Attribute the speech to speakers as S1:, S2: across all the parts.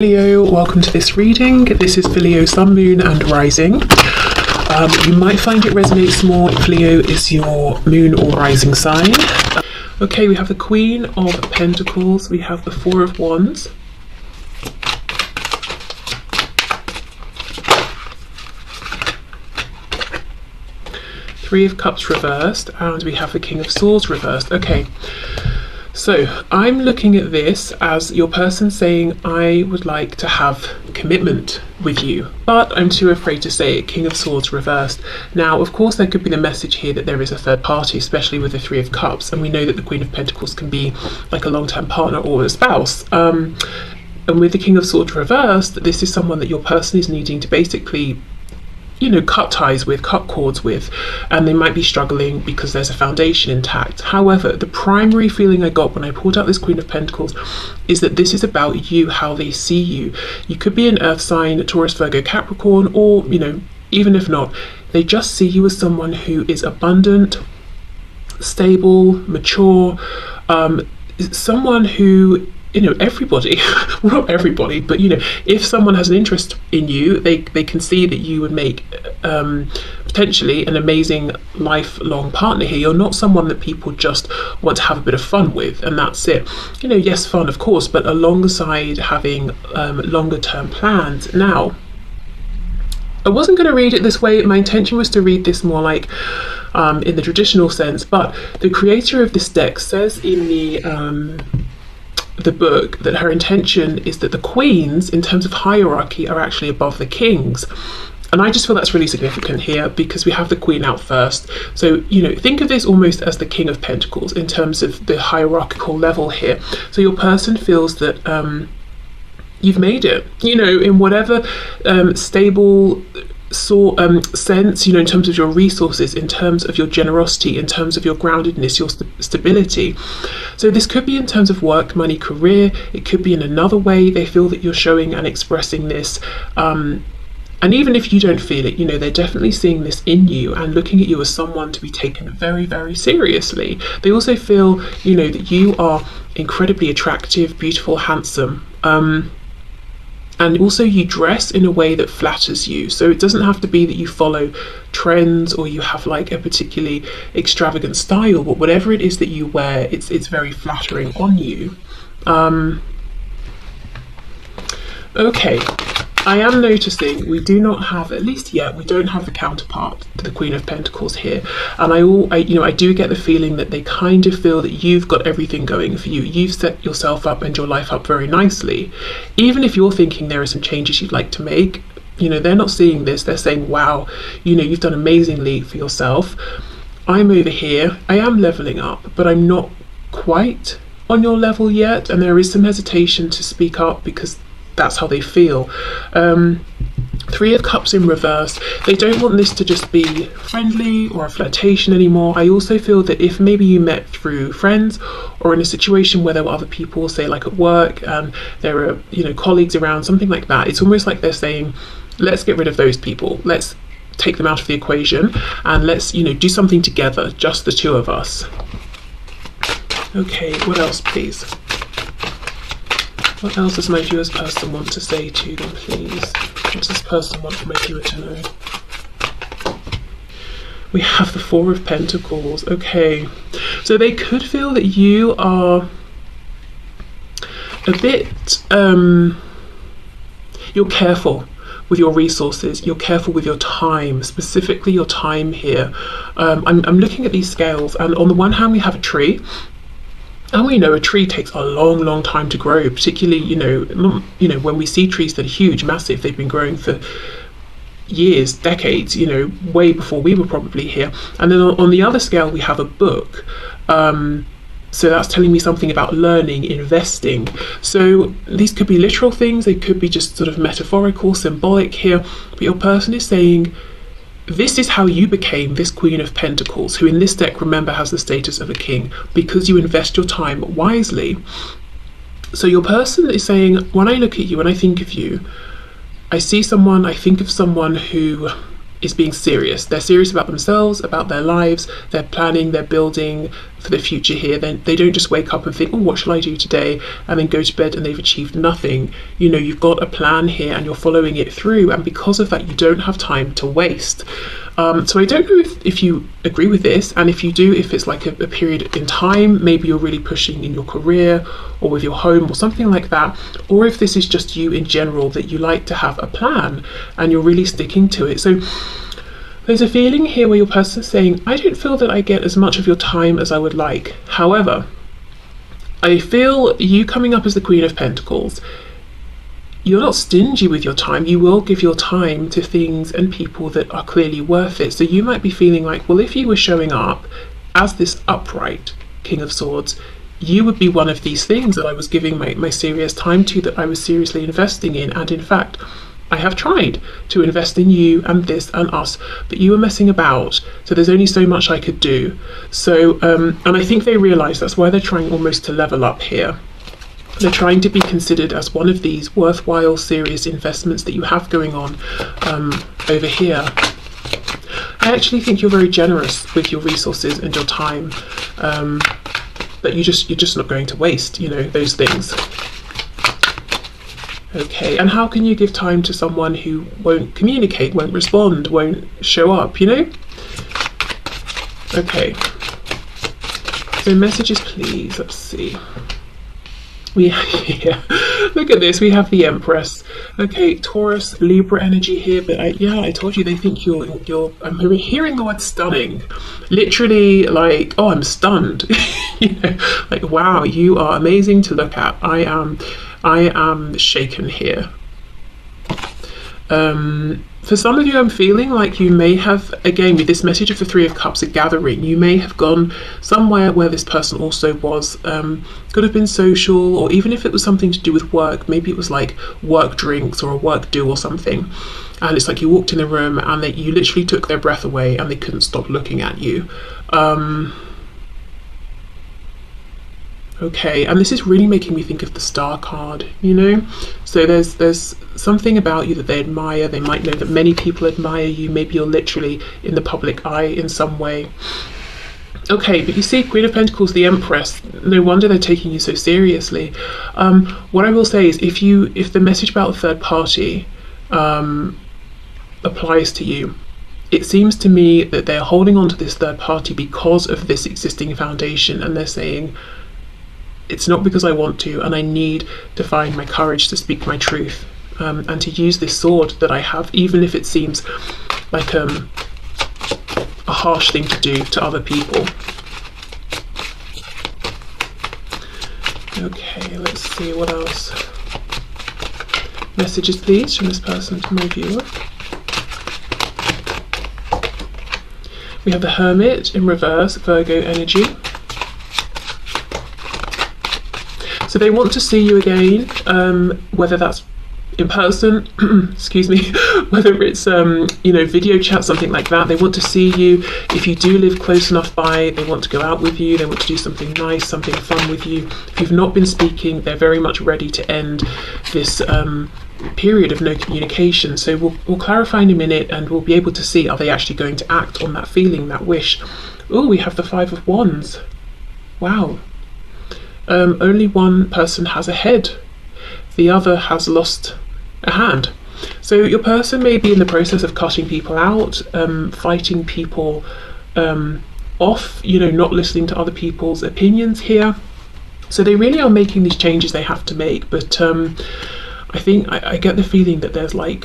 S1: Leo, welcome to this reading. This is for Leo, Sun, Moon and Rising. You might find it resonates more if Leo is your moon or rising sign. Okay, we have the Queen of Pentacles, we have the Four of Wands, Three of Cups reversed, and we have the King of Swords reversed. Okay. So I'm looking at this as your person saying, I would like to have commitment with you, but I'm too afraid to say it. King of Swords reversed. Now, of course, there could be the message here that there is a third party, especially with the Three of Cups. And we know that the Queen of Pentacles can be like a long-term partner or a spouse. And with the King of Swords reversed, this is someone that your person is needing to basically, you know, cut ties with, cut cords with, and they might be struggling because there's a foundation intact. However, the primary feeling I got when I pulled out this Queen of Pentacles is that this is about you, how they see you. You could be an earth sign, Taurus, Virgo, Capricorn, or, you know, even if not, they just see you as someone who is abundant, stable, mature, someone who, you know, everybody, well, not everybody, but, you know, if someone has an interest in you, they can see that you would make potentially an amazing lifelong partner here. You're not someone that people just want to have a bit of fun with, and that's it. You know, yes, fun, of course, but alongside having longer term plans. Now, I wasn't going to read it this way. My intention was to read this more like in the traditional sense, but the creator of this deck says in the book that her intention is that the queens, in terms of hierarchy, are actually above the kings. And I just feel that's really significant here because we have the Queen out first. So, you know, think of this almost as the King of Pentacles in terms of the hierarchical level here. So your person feels that you've made it, you know, in whatever stable sense, you know, in terms of your resources, in terms of your generosity, in terms of your groundedness, your stability. So this could be in terms of work, money, career. It could be in another way they feel that you're showing and expressing this. And even if you don't feel it, you know, they're definitely seeing this in you and looking at you as someone to be taken very, very seriously. They also feel, you know, that you are incredibly attractive, beautiful, handsome. And also you dress in a way that flatters you. So it doesn't have to be that you follow trends or you have like a particularly extravagant style, but whatever it is that you wear, it's very flattering on you. Okay, I am noticing we do not have, at least yet, we don't have the counterpart to the Queen of Pentacles here. And I do get the feeling that they kind of feel that you've got everything going for you. You've set yourself up and your life up very nicely. Even if you're thinking there are some changes you'd like to make, you know, they're not seeing this. They're saying, wow, you know, you've done amazingly for yourself. I'm over here. I am leveling up, but I'm not quite on your level yet. And there is some hesitation to speak up because that's how they feel. Three of Cups in reverse. They don't want this to just be friendly or a flirtation anymore. I also feel that if maybe you met through friends or in a situation where there were other people, say like at work, and there are, you know, colleagues around, something like that, it's almost like they're saying, let's get rid of those people. Let's take them out of the equation and let's, you know, do something together, just the two of us. Okay, what else, please? What else does my viewer's person want to say to them, please? What does this person want for my viewer to know? We have the Four of Pentacles. Okay, so they could feel that you are a bit, you're careful with your resources, you're careful with your time, specifically your time here. I'm looking at these scales, and on the one hand we have a tree. And we know a tree takes a long, long time to grow, particularly, you know, when we see trees that are huge, massive, they've been growing for years, decades, you know, way before we were probably here. And then on the other scale, we have a book. So that's telling me something about learning, investing. So these could be literal things. They could be just sort of metaphorical, symbolic here. But your person is saying, this is how you became this Queen of Pentacles, who in this deck, remember, has the status of a king, because you invest your time wisely. So your person is saying, when I look at you, when I think of you, I see someone, I think of someone who is being serious. They're serious about themselves, about their lives, they're planning, they're building, for the future here. Then they don't just wake up and think, oh, what shall I do today, and then go to bed and they've achieved nothing. You know, you've got a plan here and you're following it through, and because of that you don't have time to waste. So I don't know if you agree with this, and if you do, if it's like a period in time, maybe you're really pushing in your career or with your home or something like that, or if this is just you in general, that you like to have a plan and you're really sticking to it. So there's a feeling here where your person is saying, I don't feel that I get as much of your time as I would like. However, I feel you coming up as the Queen of Pentacles, you're not stingy with your time. You will give your time to things and people that are clearly worth it. So you might be feeling like, well, if you were showing up as this upright King of Swords, you would be one of these things that I was giving my serious time to, that I was seriously investing in. And in fact, I have tried to invest in you and this and us, but you were messing about. So there's only so much I could do. So, and I think they realise that's why they're trying almost to level up here. They're trying to be considered as one of these worthwhile, serious investments that you have going on over here. I actually think you're very generous with your resources and your time, but you're just not going to waste, you know, those things. Okay, and how can you give time to someone who won't communicate, won't respond, won't show up, you know? Okay, so messages please, let's see. Yeah, look at this, we have the Empress. Okay, Taurus, Libra energy here, but I told you, they think you're I'm hearing the word stunning, literally, like, oh, I'm stunned. You know, like, wow, you are amazing to look at. I am shaken here. For some of you, I'm feeling like you may have, again, with this message of the Three of Cups, a gathering, you may have gone somewhere where this person also was, could have been social, or even if it was something to do with work, maybe it was like work drinks or a work do or something, and it's like you walked in the room and you literally took their breath away and they couldn't stop looking at you. Okay, and this is really making me think of the Star card, you know? So there's something about you that they admire. They might know that many people admire you. Maybe you're literally in the public eye in some way. Okay, but you see, Queen of Pentacles, the Empress, no wonder they're taking you so seriously. What I will say is, if the message about a third party applies to you, it seems to me that they're holding on to this third party because of this existing foundation, and they're saying, it's not because I want to, and I need to find my courage to speak my truth, and to use this sword that I have, even if it seems like a harsh thing to do to other people. Okay, let's see what else. Messages please from this person to my viewer. We have the Hermit in reverse, Virgo energy. So they want to see you again, whether that's in person, excuse me, whether it's, you know, video chat, something like that. They want to see you. If you do live close enough by, they want to go out with you. They want to do something nice, something fun with you. If you've not been speaking, they're very much ready to end this period of no communication. So we'll clarify in a minute, and we'll be able to see, are they actually going to act on that feeling, that wish. Oh, we have the Five of Wands. Wow. Only one person has a head, the other has lost a hand. So your person may be in the process of cutting people out, fighting people off, you know, not listening to other people's opinions here. So they really are making these changes they have to make, but I think I get the feeling that there's like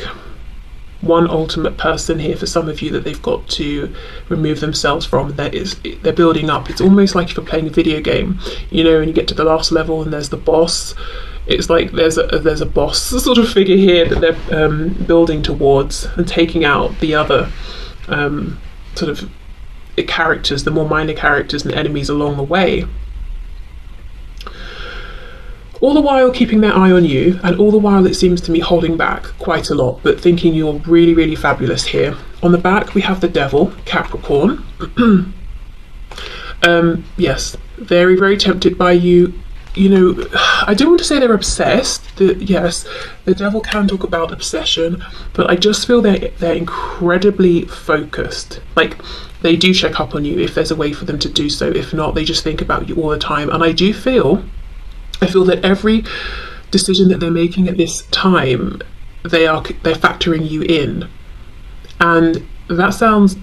S1: one ultimate person here for some of you that they've got to remove themselves from. They're building up. It's almost like if you're playing a video game, you know, and you get to the last level and there's the boss. It's like there's a boss sort of figure here that they're building towards, and taking out the other sort of characters, the more minor characters and enemies along the way. All the while keeping their eye on you, and all the while it seems to me holding back quite a lot, but thinking you're really, really fabulous here. On the back we have the Devil, Capricorn. Yes, very, very tempted by you. you know, I don't want to say they're obsessed. Yes, the devil can talk about obsession, but I just feel they're incredibly focused. Like, they do check up on you if there's a way for them to do so. If not, they just think about you all the time. And I feel that every decision that they're making at this time, they're factoring you in. And that sounds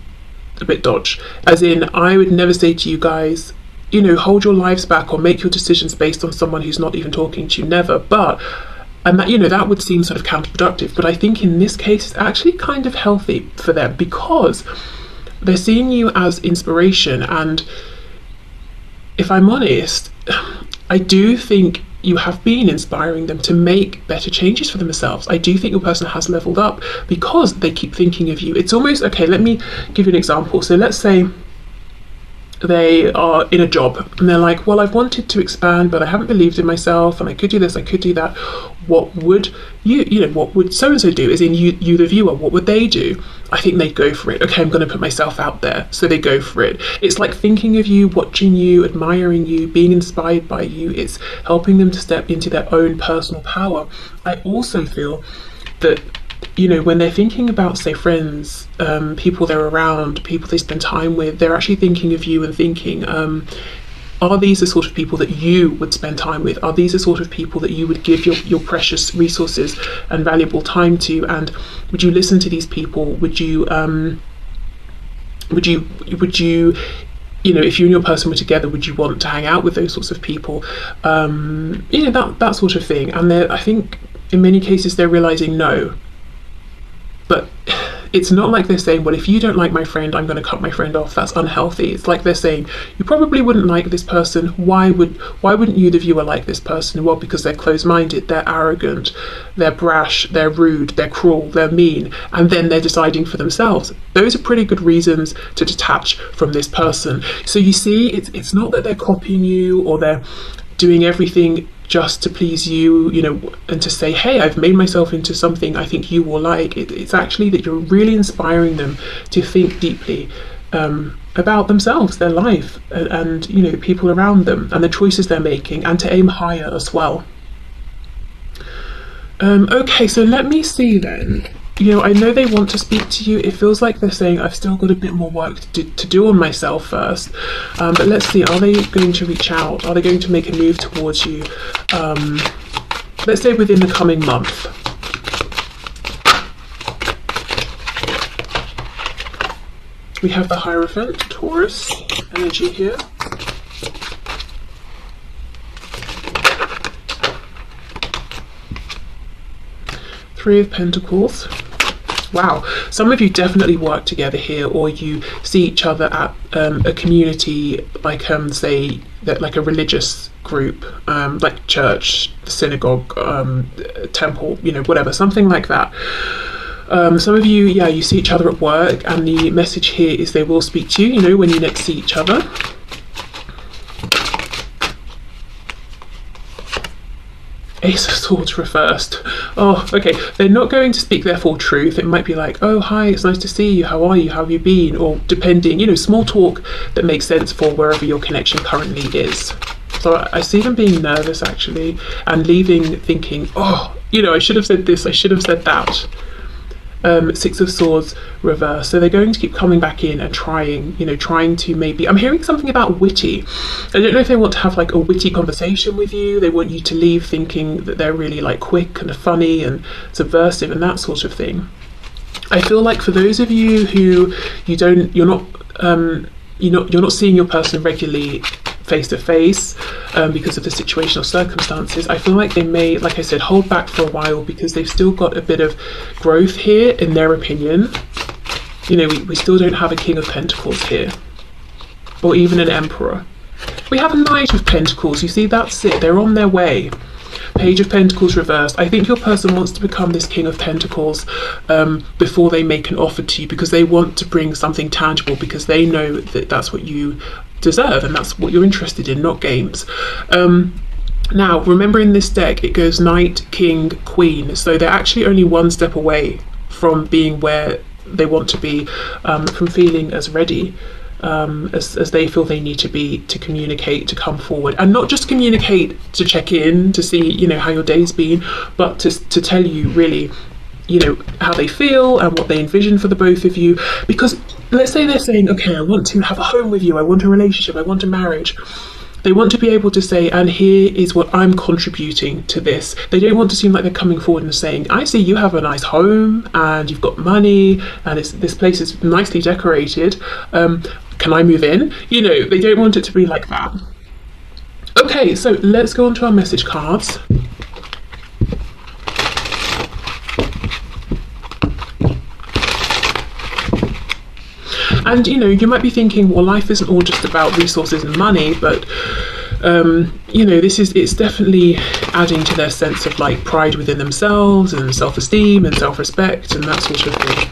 S1: a bit dodge, as in, I would never say to you guys, you know, hold your lives back or make your decisions based on someone who's not even talking to you, never. But, and that, you know, that would seem sort of counterproductive, but I think in this case it's actually kind of healthy for them, because they're seeing you as inspiration. And if I'm honest, I do think you have been inspiring them to make better changes for themselves. I do think your person has leveled up because they keep thinking of you. It's almost, okay, let me give you an example. So let's say they are in a job and they're like, well, I've wanted to expand, but I haven't believed in myself, and I could do this, I could do that. What would what would so-and-so do? As in you the viewer, what would they do? I think they'd go for it. Okay, I'm going to put myself out there. So they go for it. It's like thinking of you, watching you, admiring you, being inspired by you. It's helping them to step into their own personal power. I also feel that, you know, when they're thinking about, say, friends, people they're around, people they spend time with, they're actually thinking of you and thinking, are these the sort of people that you would spend time with? Are these the sort of people that you would give your precious resources and valuable time to? And would you listen to these people? Would you, you know, if you and your person were together, would you want to hang out with those sorts of people? You know, that sort of thing. And I think in many cases they're realizing no. But it's not like they're saying, well, if you don't like my friend, I'm going to cut my friend off. That's unhealthy. It's like they're saying, you probably wouldn't like this person. Why wouldn't you, the viewer, like this person? Well, because they're closed-minded, they're arrogant, they're brash, they're rude, they're cruel, they're mean, and then they're deciding for themselves. Those are pretty good reasons to detach from this person. So you see, it's not that they're copying you or they're doing everything just to please you, you know, and to say, hey, I've made myself into something I think you will like. It's actually that you're really inspiring them to think deeply about themselves, their life, and you know, the people around them and the choices they're making, and to aim higher as well. Okay, so let me see then. You know, I know they want to speak to you. It feels like they're saying, I've still got a bit more work to do on myself first. But let's see, are they going to reach out? Are they going to make a move towards you? Let's say within the coming month. We have the Hierophant, Taurus energy here. Three of Pentacles. Wow, some of you definitely work together here, or you see each other at a community, like say that, like a religious group, like church, synagogue, temple, you know, whatever, something like that. Some of you, yeah, you see each other at work, and the message here is they will speak to you, you know, when you next see each other. Ace of Swords reversed. Oh, okay. They're not going to speak their full truth. It might be like, oh, hi, it's nice to see you. How are you? How have you been? Or depending, you know, small talk that makes sense for wherever your connection currently is. So I see them being nervous, actually, and leaving thinking, oh, you know, I should have said this, I should have said that. Six of Swords reverse. So they're going to keep coming back in and trying to maybe, I'm hearing something about witty. I don't know if they want to have like a witty conversation with you. They want you to leave thinking that they're really like quick and funny and subversive and that sort of thing. I feel like for those of you who you're not seeing your person regularly face to face because of the situational circumstances, I feel like they may, like I said, hold back for a while because they've still got a bit of growth here in their opinion. You know, we still don't have a King of Pentacles here, or even an Emperor. We have a Knight of Pentacles. You see, that's it, they're on their way. Page of Pentacles reversed. I think your person wants to become this King of Pentacles before they make an offer to you, because they want to bring something tangible, because they know that that's what you deserve and that's what you're interested in, not games. Now, remember, in this deck it goes Knight, King, Queen, so they're actually only one step away from being where they want to be, from feeling as ready as they feel they need to be to communicate, to come forward, and not just communicate to check in to see, you know, how your day's been, but to tell you really, you know, how they feel and what they envision for the both of you. Because let's say they're saying, okay, I want to have a home with you, I want a relationship, I want a marriage. They want to be able to say, and here is what I'm contributing to this. They don't want to seem like they're coming forward and saying, I see you have a nice home and you've got money and this place is nicely decorated. Can I move in? You know, they don't want it to be like that. Okay, so let's go on to our message cards. And, you know, you might be thinking, well, life isn't all just about resources and money, but, you know, it's definitely adding to their sense of like pride within themselves and self-esteem and self-respect and that sort of thing.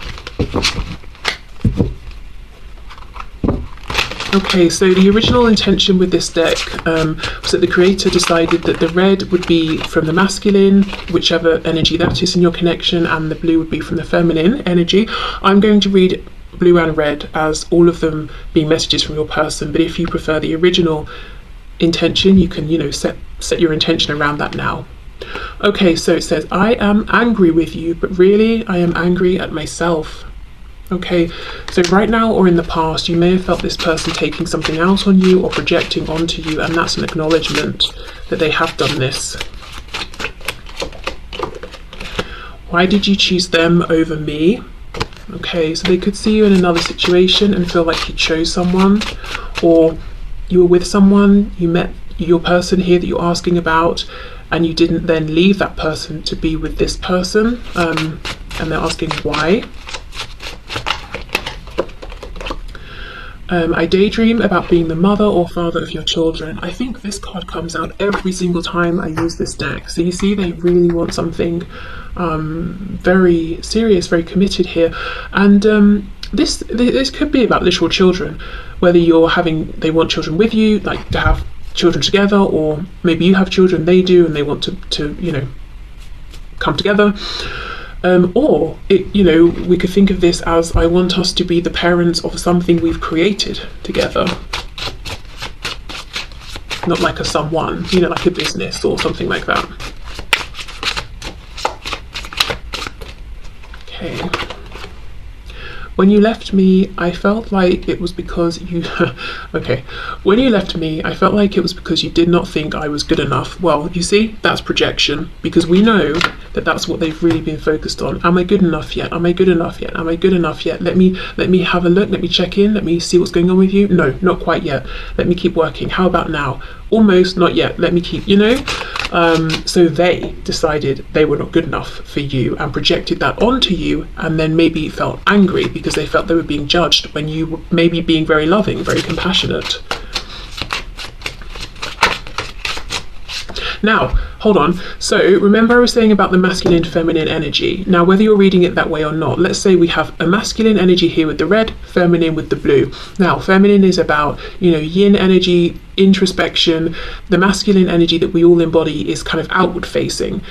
S1: Okay, so the original intention with this deck was that the creator decided that the red would be from the masculine, whichever energy that is in your connection, and the blue would be from the feminine energy. I'm going to read blue and red as all of them being messages from your person, but if you prefer the original intention, you can, you know, set your intention around that now. Okay, so it says, I am angry with you, but really I am angry at myself. Okay, so right now or in the past, you may have felt this person taking something out on you or projecting onto you, and that's an acknowledgement that they have done this. Why did you choose them over me? Okay, so they could see you in another situation and feel like you chose someone, or you were with someone, you met your person here that you're asking about, and you didn't then leave that person to be with this person, and they're asking why. I daydream about being the mother or father of your children. I think this card comes out every single time I use this deck. So you see, they really want something very serious, very committed here. And this could be about literal children, whether they want children with you, like to have children together, or maybe you have children, they do, and they want to you know, come together. Or you know, we could think of this as, I want us to be the parents of something we've created together, not like a someone, you know, like a business or something like that. Okay. When you left me, I felt like it was because you... okay. When you left me, I felt like it was because you did not think I was good enough. Well, you see, that's projection, because we know that that's what they've really been focused on. Am I good enough yet? Am I good enough yet? Am I good enough yet? Let me have a look. Let me check in. Let me see what's going on with you. No, not quite yet. Let me keep working. How about now? Almost, not yet. Let me keep, you know? So they decided they were not good enough for you and projected that onto you, and then maybe felt angry because they felt they were being judged when you were maybe being very loving, very compassionate. Now, hold on. So remember I was saying about the masculine feminine energy. Now, whether you're reading it that way or not, let's say we have a masculine energy here with the red, feminine with the blue. Now, feminine is about, you know, yin energy, introspection. The masculine energy that we all embody is kind of outward facing.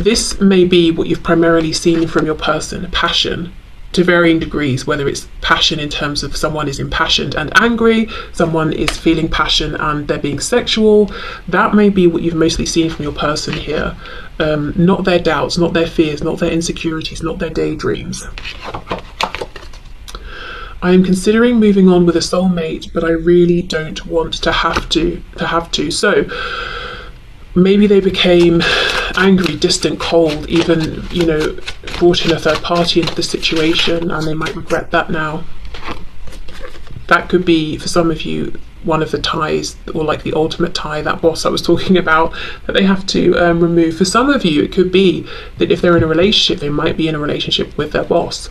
S1: This may be what you've primarily seen from your person, passion, to varying degrees, whether it's passion in terms of someone is impassioned and angry, someone is feeling passion and they're being sexual. That may be what you've mostly seen from your person here. Not their doubts, not their fears, not their insecurities, not their daydreams. I am considering moving on with a soulmate, but I really don't want to have to. So maybe they became angry, distant, cold, even, you know, brought in a third party into the situation, and they might regret that now. That could be, for some of you, one of the ties, or like the ultimate tie, that boss I was talking about, that they have to remove. For some of you, it could be that if they're in a relationship, they might be in a relationship with their boss.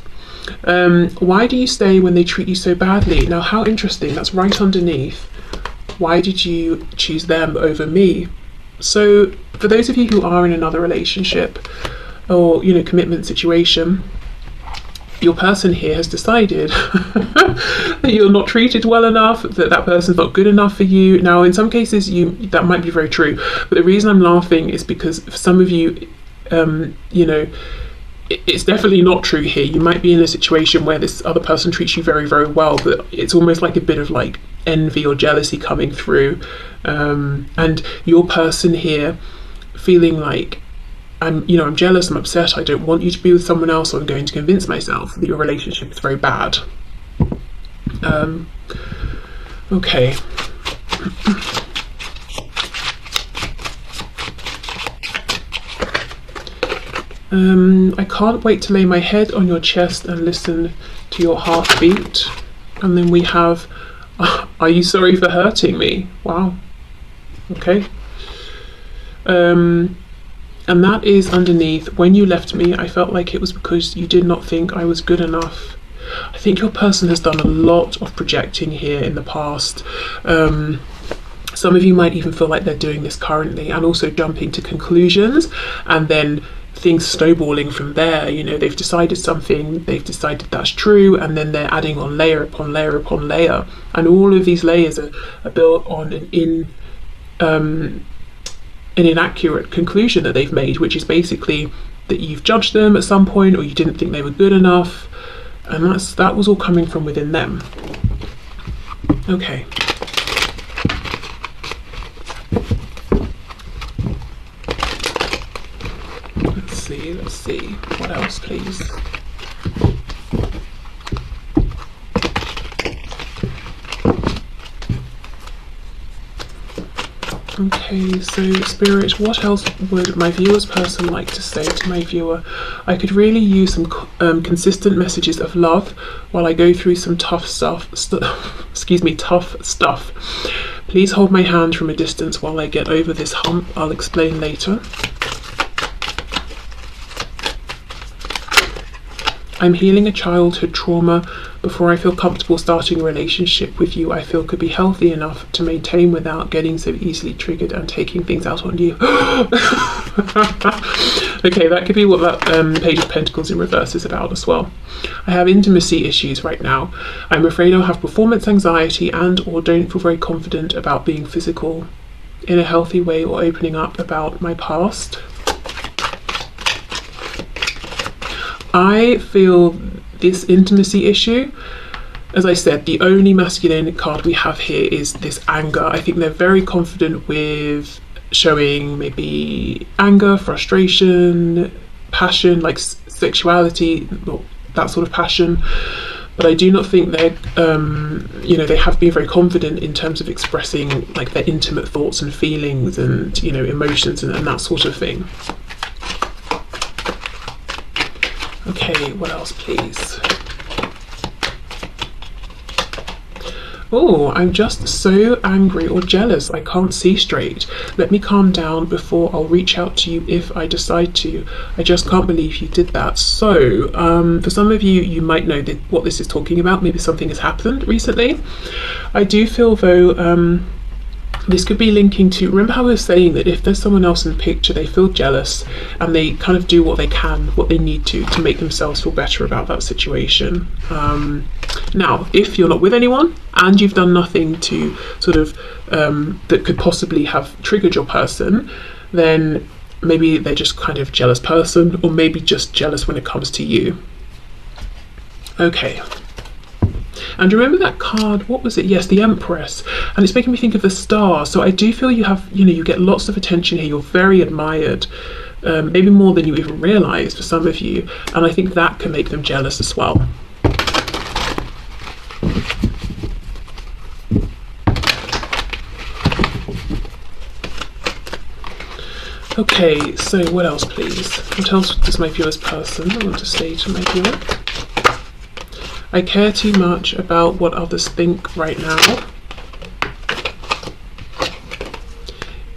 S1: Why do you stay when they treat you so badly? Now, how interesting, that's right underneath. Why did you choose them over me? So for those of you who are in another relationship or, you know, commitment situation, your person here has decided that you're not treated well enough, that person's not good enough for you. Now, in some cases, that might be very true, but the reason I'm laughing is because for some of you, you know, it's definitely not true here. You might be in a situation where this other person treats you very, very well, but it's almost like a bit of like envy or jealousy coming through, and your person here feeling like, I'm jealous, I'm upset, I don't want you to be with someone else, so I'm going to convince myself that your relationship is very bad. Okay. I can't wait to lay my head on your chest and listen to your heartbeat. And then we have, are you sorry for hurting me? Wow. Okay. And that is underneath, when you left me, I felt like it was because you did not think I was good enough. I think your person has done a lot of projecting here in the past. Some of you might even feel like they're doing this currently, and also jumping to conclusions and then things snowballing from there. They've decided something, they've decided that's true, and then they're adding on layer upon layer upon layer, and all of these layers are built on an inaccurate conclusion that they've made, which is basically that you've judged them at some point, or you didn't think they were good enough, and that was all coming from within them. Okay. Let's see. What else, please? Okay, so Spirit, what else would my viewer's person like to say to my viewer? I could really use some consistent messages of love while I go through some tough stuff. Tough stuff. Please hold my hand from a distance while I get over this hump. I'll explain later. I'm healing a childhood trauma before I feel comfortable starting a relationship with you I feel could be healthy enough to maintain without getting so easily triggered and taking things out on you. Okay, that could be what that Page of Pentacles in reverse is about as well. I have intimacy issues right now. I'm afraid I'll have performance anxiety and or don't feel very confident about being physical in a healthy way or opening up about my past. I feel this intimacy issue, as I said, the only masculine card we have here is this anger. I think they're very confident with showing maybe anger, frustration, passion, like sexuality, that sort of passion. But I do not think they're, they have been very confident in terms of expressing like their intimate thoughts and feelings and, emotions and that sort of thing. Okay, what else, please? Oh, I'm just so angry or jealous. I can't see straight. Let me calm down before I'll reach out to you if I decide to. I just can't believe you did that. So, for some of you, you might know what this is talking about. Maybe something has happened recently. I do feel, though, this could be linking to, remember how we were saying that if there's someone else in the picture, they feel jealous and they kind of do what they can, what they need to make themselves feel better about that situation. Now, if you're not with anyone and you've done nothing to sort of, that could possibly have triggered your person, then maybe they're just kind of jealous person, or maybe just jealous when it comes to you. Okay. And remember that card, what was it? Yes, the Empress. And it's making me think of the Star. So I do feel you have, you get lots of attention here. You're very admired, maybe more than you even realise for some of you. And I think that can make them jealous as well. Okay, so what else, please? What else does my viewer's person want to say to my viewer? I care too much about what others think right now.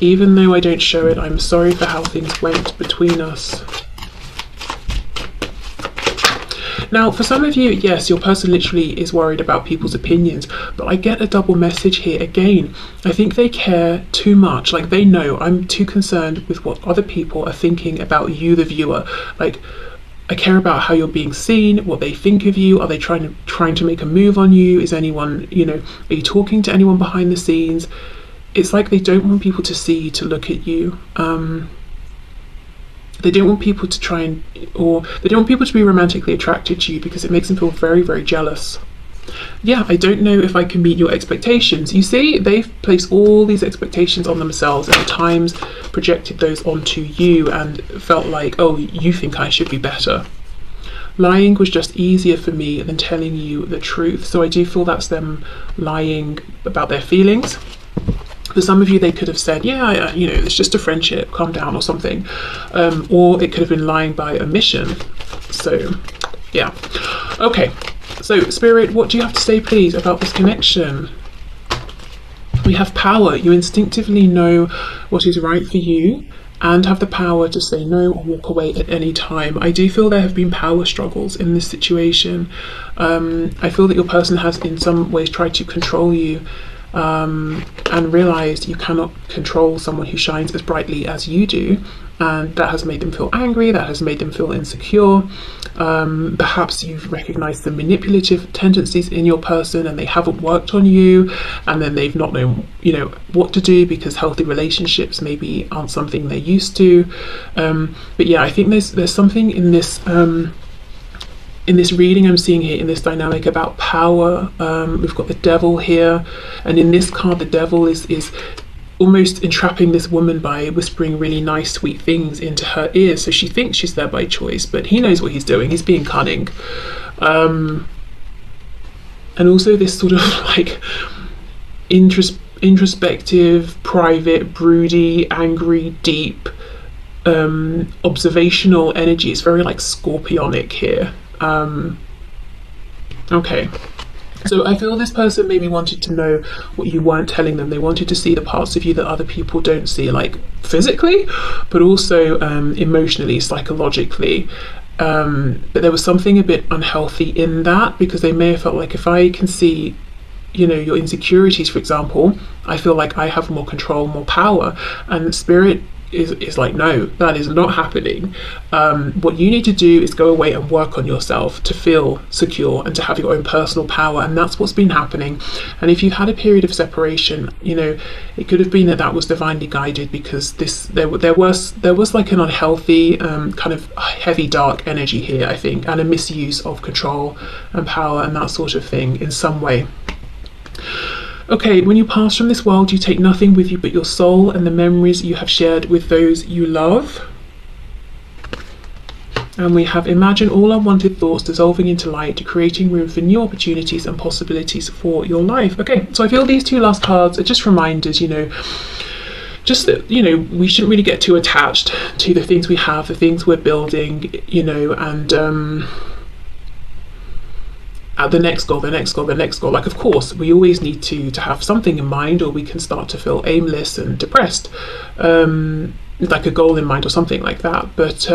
S1: Even though I don't show it, I'm sorry for how things went between us. Now, for some of you, yes, your person literally is worried about people's opinions, but I get a double message here again. I think they care too much. Like, they know I'm too concerned with what other people are thinking about you, the viewer. Like, I care about how you're being seen, what they think of you. Are they trying to make a move on you? Is anyone, are you talking to anyone behind the scenes? It's like they don't want people to see, to look at you. they don't want people to try and, or they don't want people to be romantically attracted to you because it makes them feel very, very jealous. Yeah, I don't know if I can meet your expectations. You see, they've placed all these expectations on themselves and at times projected those onto you and felt like, oh, you think I should be better. Lying was just easier for me than telling you the truth. So I do feel that's them lying about their feelings. For some of you, they could have said, yeah, you know, it's just a friendship, calm down or something. Or it could have been lying by omission. So, yeah. Okay. So, Spirit, what do you have to say, please, about this connection? We have power. You instinctively know what is right for you and have the power to say no or walk away at any time. I do feel there have been power struggles in this situation. I feel that your person has in some ways tried to control you and realised you cannot control someone who shines as brightly as you do. And that has made them feel angry, that has made them feel insecure. Perhaps you've recognized the manipulative tendencies in your person and they haven't worked on you, and then they've not known, you know, what to do because healthy relationships maybe aren't something they're used to. But yeah, I think there's something in this reading I'm seeing here, in this dynamic about power. We've got the devil here, and in this card the devil is almost entrapping this woman by whispering really nice, sweet things into her ears. So she thinks she's there by choice, but he knows what he's doing. He's being cunning. And also this sort of like introspective, private, broody, angry, deep, observational energy. It's very like scorpionic here. Okay. So I feel this person maybe wanted to know what you weren't telling them. They wanted to see the parts of you that other people don't see, like physically, but also emotionally, psychologically. But there was something a bit unhealthy in that, because they may have felt like, if I can see, you know, your insecurities, for example, I feel like I have more control, more power. And Spirit is like, no, that is not happening. What you need to do is go away and work on yourself to feel secure and to have your own personal power, and that's what's been happening. And if you've had a period of separation, you know, it could have been that was divinely guided, because there was like an unhealthy kind of heavy dark energy here, I think, and a misuse of control and power and that sort of thing in some way. Okay, when you pass from this world, you take nothing with you but your soul and the memories you have shared with those you love. And we have imagine all unwanted thoughts dissolving into light, creating room for new opportunities and possibilities for your life. Okay, so I feel these two last cards are just reminders, you know, just that, you know, we shouldn't really get too attached to the things we have, the things we're building, you know, and at the next goal, the next goal, the next goal. Like, of course, we always need to have something in mind, or we can start to feel aimless and depressed, like a goal in mind or something like that. But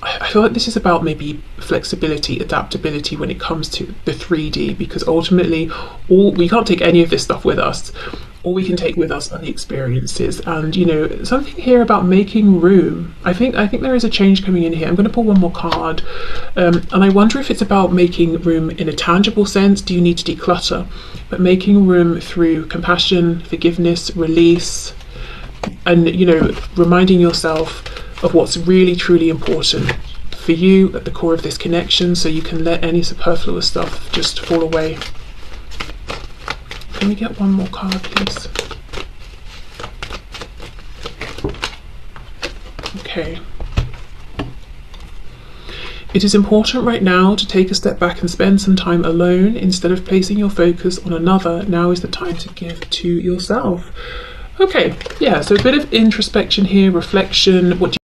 S1: I feel like this is about maybe flexibility, adaptability when it comes to the 3D, because ultimately we can't take any of this stuff with us. All we can take with us are the experiences. And, you know, something here about making room. I think there is a change coming in here. I'm going to pull one more card, and I wonder if it's about making room in a tangible sense. Do you need to declutter? But making room through compassion, forgiveness, release, and, you know, reminding yourself of what's really truly important for you at the core of this connection, so you can let any superfluous stuff just fall away. Can we get one more card, please? Okay. It is important right now to take a step back and spend some time alone instead of placing your focus on another. Now is the time to give to yourself. Okay, yeah, so a bit of introspection here, reflection. What do